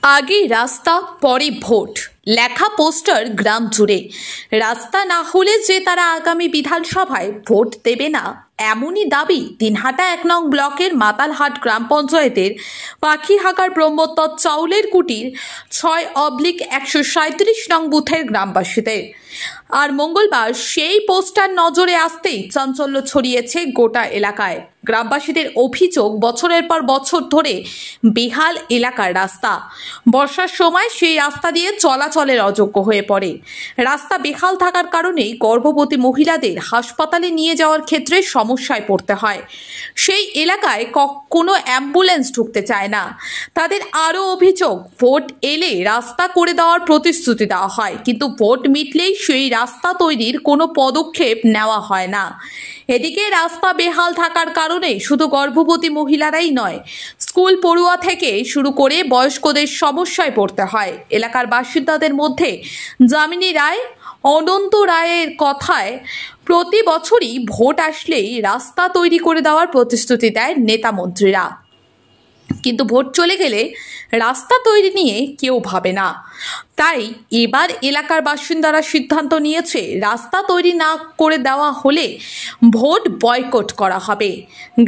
आगे रास्ता परे भोट लेखा पोस्टार ग्राम जुड़े रास्ता ना होले जे तारा आगामी विधानसभाय भोट देबे ना एमनई दाबी दिनहाटा 1 नং ब्लकेर मातालहाट ग्राम पंचायतेर पाखीहागार ब्रह्मोत्तर चाउलेर कुटिर 6/137 नং बुथेर ग्रामबासीदेर আর মঙ্গলবার সেই পোস্টার নজরে আসতেই চাঞ্চল্য ছড়িয়েছে গোটা এলাকায়। গ্রামবাসীদের অভিযোগ, বছরের পর বছর ধরে বেহাল এলাকার রাস্তা। বর্ষার সময় সেই রাস্তা দিয়ে চলাচলের অযোগ্য হয়ে পড়ে। রাস্তা বেহাল থাকার কারণে গর্ভবতী মহিলাদের হাসপাতালে নিয়ে যাওয়ার ক্ষেত্রে সমস্যায় পড়তে হয়। সেই এলাকায় কোনো অ্যাম্বুলেন্স ঢুকতে চায় না। তাদের আরও অভিযোগ, ভোট এলে রাস্তা করে দেওয়ার প্রতিশ্রুতি দেওয়া হয়, কিন্তু ভোট মিটলেই সেই রাস্তা তৈরির কোনো পদক্ষেপ নেওয়া হয় না। এদিকে রাস্তা বেহাল থাকার কারণে শুধু গর্ভবতী মহিলারাই নয়, স্কুল পড়ুয়া থেকে শুরু করে বয়স্কদের সমস্যায় পড়তে হয়। এলাকার বাসিন্দাদের মধ্যে যামিনী রায়, অনন্ত রায়ের কথায় প্রতি বছরই ভোট আসলেই রাস্তা তৈরি করে দেওয়ার প্রতিশ্রুতি দেয় নেতা মন্ত্রীরা, কিন্তু ভোট চলে গেলে রাস্তা তৈরি নিয়ে কেউ ভাবে না। তাই এবার এলাকার বাসিন্দারা সিদ্ধান্ত নিয়েছে, রাস্তা তৈরি না করে দেওয়া হলে ভোট বয়কট করা হবে।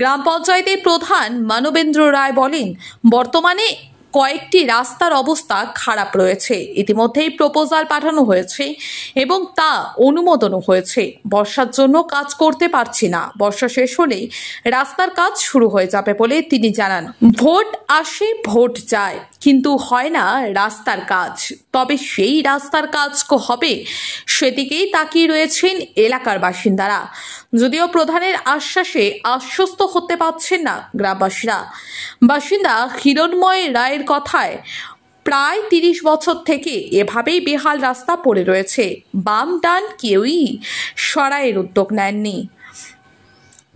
গ্রাম পঞ্চায়েতের প্রধান মানবেন্দ্র রায় বলেন, বর্তমানে কয়েকটি রাস্তার অবস্থা খারাপ রয়েছে। ইতিমধ্যেই প্রপোজাল পাঠানো হয়েছে এবং তা অনুমোদনও হয়েছে। বর্ষার জন্য কাজ করতে পারছি না, বর্ষা শেষ হলেই রাস্তার কাজ শুরু হয়ে যাবে বলে তিনি জানান। ভোট আসে, ভোট যায়, কিন্তু হয় না রাস্তার কাজ। তবে সেই রাস্তার কাজ হবে সেদিকেই তাকিয়ে রয়েছেন এলাকার বাসিন্দারা। যদিও প্রধানের আশ্বাসে আশ্বস্ত হতে পারছেন না গ্রামবাসীরা। বাসিন্দা হিরণময় রায়ের কথায় প্রায় 30 বছর থেকে এভাবেই বেহাল রাস্তা পড়ে রয়েছে। বাম ডান কেউই সরাইয়ের উদ্যোগ নেননি।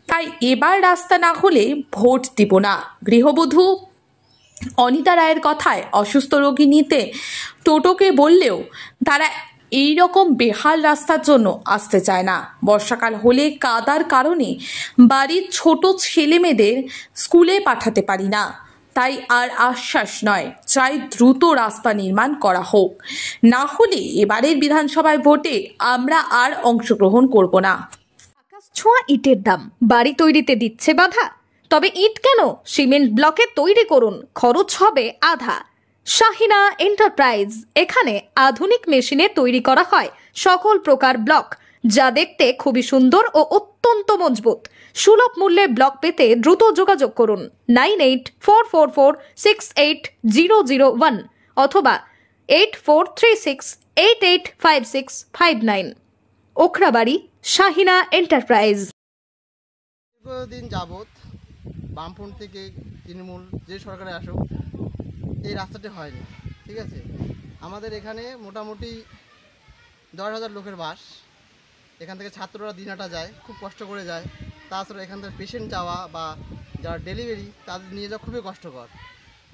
তাই এবার রাস্তা না হলে ভোট দিব না। গৃহবধূ অনিতা রায়ের কথায় অসুস্থ রোগী নিতে টোটোকে বললেও তারা এই রকম বেহাল রাস্তার জন্য আসতে চায় না। বর্ষাকাল হলে কাদার কারণে বাড়ির ছোট ছেলে মেয়েদের স্কুলে পাঠাতে পারি না। তাই আর আশ্বাস নয়, চাই দ্রুত রাস্তা নির্মাণ করা হোক, না হলে এবারের বিধানসভায় ভোটে আমরা আর অংশগ্রহণ করব না। আকাশ ছোঁয়া ইটের দাম বাড়ি তৈরিতে দিচ্ছে বাধা। তবে ইট কেন, সিমেন্ট ব্লকে তৈরি করুন, খরচ হবে আধা। শাহিনা এন্টারপ্রাইজ, এখানে আধুনিক মেশিনে তৈরি করা হয় সকল প্রকার ব্লক, যা দেখতে খুবই সুন্দর ও অত্যন্ত মজবুত। সুলভ মূল্যে ব্লক পেতে দ্রুত যোগাযোগ করুন 9844468001 অথবা 8436885659। ওখরাবাড়ি, শাহিনা এন্টারপ্রাইজ। দীর্ঘদিন যাবৎ বামফ্রন্ট থেকে তৃণমূল যে সরকারে আসুক, এই রাস্তাটি হয়নি। ঠিক আছে, আমাদের এখানে মোটামুটি 10,000 লোকের বাস। এখান থেকে ছাত্ররা দিনহাটা যায়, খুব কষ্ট করে যায়। তাছাড়া এখান থেকে পেশেন্ট যাওয়া বা যারা ডেলিভারি তাদের নিয়ে যাওয়া খুবই কষ্টকর,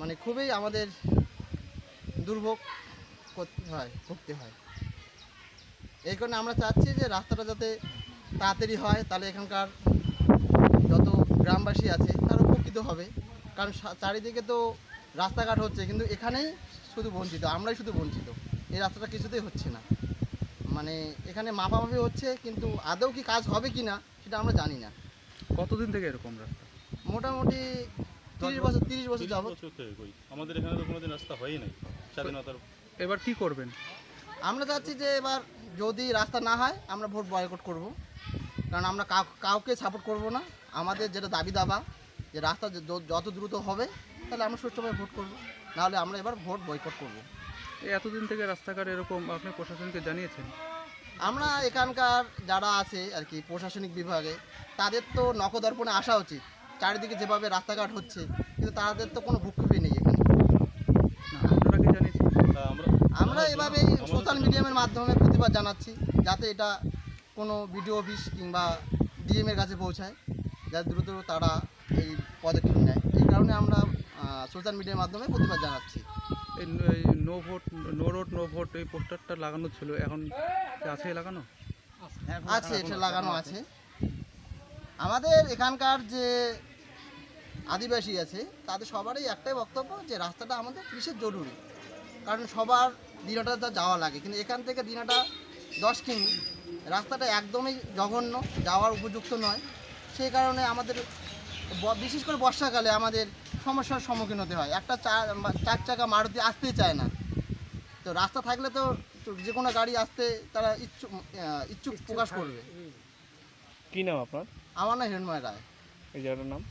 মানে খুবই আমাদের দুর্ভোগ ভুগতে হয়। এই কারণে আমরা চাচ্ছি যে রাস্তাটা যাতে তাড়াতাড়ি হয়, তাহলে এখানকার যত গ্রামবাসী আছে তারা উপকৃত হবে। কারণ চারিদিকে তো রাস্তাঘাট হচ্ছে, কিন্তু এখানেই শুধু বঞ্চিত, আমরাই শুধু বঞ্চিত। এই রাস্তাটা কিছুতেই হচ্ছে না, মানে এখানে মাপামাপি হচ্ছে, কিন্তু আদৌ কি কাজ হবে কি না সেটা আমরা জানি না। কতদিন থেকে এরকম রাস্তা? মোটামুটি 30 বছর যাবত। আমাদের এখানে তো কোনোদিন রাস্তা হয়ই নাই স্বাধীনতার। এবার কি করবেন? আমরা চাচ্ছি যে এবার যদি রাস্তা না হয় আমরা ভোট বয়কট করব। কারণ আমরা কাউকে সাপোর্ট করব না। আমাদের যেটা দাবি দাবা, যে রাস্তা যত দ্রুত হবে তাহলে আমরা সুষ্ঠুভাবে ভোট করব, নাহলে আমরা এবার ভোট বয়কট করব। এতদিন থেকে রাস্তাঘাট এরকম আপনি প্রশাসনকে জানিয়েছেন? আমরা এখানকার যারা আছে আর কি প্রশাসনিক বিভাগে, তাদের তো নখদর্পণে আসা উচিত। চারিদিকে যেভাবে রাস্তাঘাট হচ্ছে, কিন্তু তাদের তো কোনো ভূক্ষেপই নেই এখানে। আমরা এভাবে সোশ্যাল মিডিয়ামের মাধ্যমে প্রতিবাদ জানাচ্ছি, যাতে এটা কোনো বিডিও অফিস কিংবা ডিএমের কাছে পৌঁছায়, যাতে দ্রুত তারা এই পদক্ষেপ নেয়। এই কারণে আমরা সোশ্যাল মিডিয়ার মাধ্যমে প্রতিবাদ জানাচ্ছি। এই no vote, no road no vote এই পোস্টারটা লাগানো ছিল, এখন আছে লাগানো? আছে, এটা লাগানো আছে। আমাদের এখানকার যে আদিবাসী আছে, তাদের সবারই একটাই বক্তব্য যে রাস্তাটা আমাদের কিসের জরুরি, কারণ সবার দিনাটা যা যাওয়া লাগে, কিন্তু এখান থেকে দিনাটা 10 কিমি, রাস্তাটা একদমই জঘন্য, যাওয়ার উপযুক্ত নয়। সেই কারণে আমাদের বিশেষ করে বর্ষাকালে আমাদের সমস্যার সম্মুখীন হতে হয়। একটা চার চাকা মারুতি আসতেই চায় না, তো রাস্তা থাকলে তো যে কোনো গাড়ি আসতে তারা ইচ্ছুক প্রকাশ করবে। কি নাম আপনার? আমার নাম হিরণময় রায়, এই জায়গাটার নাম?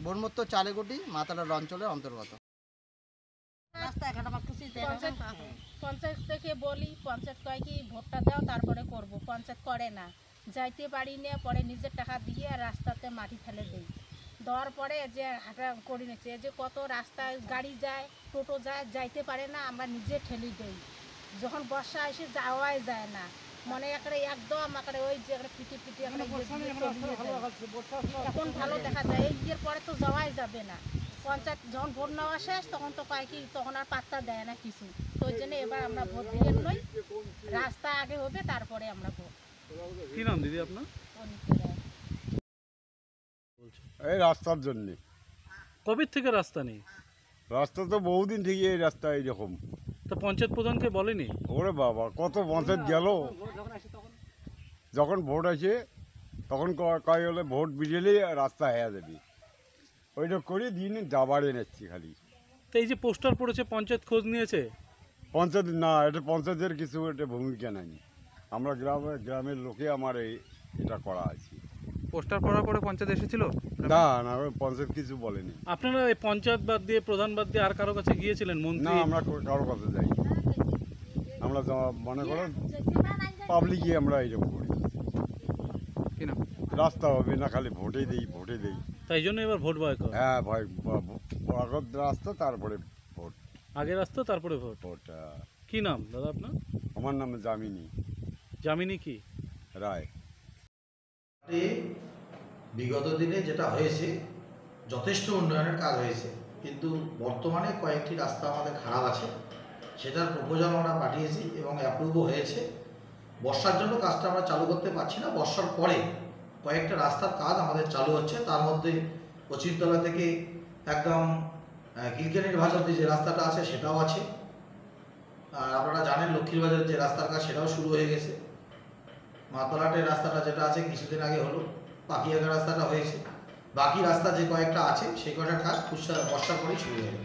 বনমত্ত চালেগুটি মাতালার অঞ্চলের অন্তর্গত। পঞ্চায়েত থেকে বলি, পঞ্চায়েত কয় কি ভোটটা দাও তারপরে করব, পঞ্চায়েত করে না, যাইতে পারি না, পরে নিজের টাকা দিয়ে রাস্তাতে মাটি ফেলে দিই, দেওয়ার পরে যে হাঁটা করে নিচ্ছে, যে কত রাস্তায় গাড়ি যায়, টোটো যায়, যাইতে পারে না, আমরা নিজে ঠেলি দিই। যখন বর্ষা এসে যাওয়াই যায় না, মনে একবারে একদম একবারে ওই যে একটা পিটি পিটি এখন ভালো দেখা যায়, এই বিয়ের পরে তো যাওয়াই যাবে না। পঞ্চায়েত যখন ভোট নেওয়া শেষ তখন তো পায় কি, তখন আর পাত্তা দেয় না কিছু, তো ওই জন্য এবার আমরা ভোট দিয়ে নই, রাস্তা আগে হবে তারপরে আমরা ভোট। কি নাম দিদি আপনার? এই রাস্তার জন্যে। কবে থেকে রাস্তা নেই? রাস্তা তো বহুদিন থেকে এই রাস্তা এইরকম। তা পঞ্চায়েত প্রধানকে বলেনি? ওরে বাবা, কত পঞ্চায়েত গেল, যখন ভোট আসে তখন কয় হলে ভোট বিজেলেই রাস্তা হয়ে যাবে, ওইটা করে দিন যাবার এনেছি খালি। তো এই যে পোস্টার পড়েছে, পঞ্চায়েত খোঁজ নিয়েছে? পঞ্চায়েত না, এটা পঞ্চায়েতের কিছু এটা ভূমিকা নাই, আমরা গ্রামের লোকে আমার এটা করা আছে। পোস্টার পড়ার পরে পঞ্চায়েত এসেছিল? না না, পঞ্চায়েত কিছু বলেনি। আপনারা এই পঞ্চায়েত বাদ দিয়ে, প্রধান বাদ দিয়ে আর কারো কাছে গিয়েছিলেন? না, মন্ত্রী? আমরা কারোর কাছে যাই, আমরা মনে করো পাবলিকই আমরা এইরকম করি। কি নাম? রাস্তা হবে না, খালি ভোটে দেই ভোটে দেই। তাই জন্য এবার ভোট বয়কট? হ্যাঁ ভাই, আগত রাস্তা তারপরে ভোট। আগে রাস্তা তারপরে ভোট। ভোটটা। কি নাম দাদা আপনার? আমার নাম জামিনী জামিনী কি রায়। বিগত দিনে যেটা হয়েছে, যথেষ্ট উন্নয়নের কাজ হয়েছে, কিন্তু বর্তমানে কয়েকটি রাস্তা আমাদের খারাপ আছে, সেটার প্রপোজাল আমরা পাঠিয়েছি এবং অ্যাপ্রুভও হয়েছে। বর্ষার জন্য কাজটা আমরা চালু করতে পারছি না, বর্ষার পরে কয়েকটা রাস্তার কাজ আমাদের চালু হচ্ছে, তার মধ্যে পশ্চিমতলা থেকে একদম কিলকেনির ভাজতে যে রাস্তাটা আছে সেটাও আছে, আর আপনারা জানেন লক্ষ্মীর বাজারের যে রাস্তার কাজ সেটাও শুরু হয়ে গেছে। মাতলাটের রাস্তাটা যেটা আছে কিছুদিন আগে হলো, পাখিয়াগা রাস্তাটা হয়েছে, বাকি রাস্তা যে কয়েকটা আছে সেই কয়টার কাজ বর্ষার পরেই শুরু হয়ে যাবে।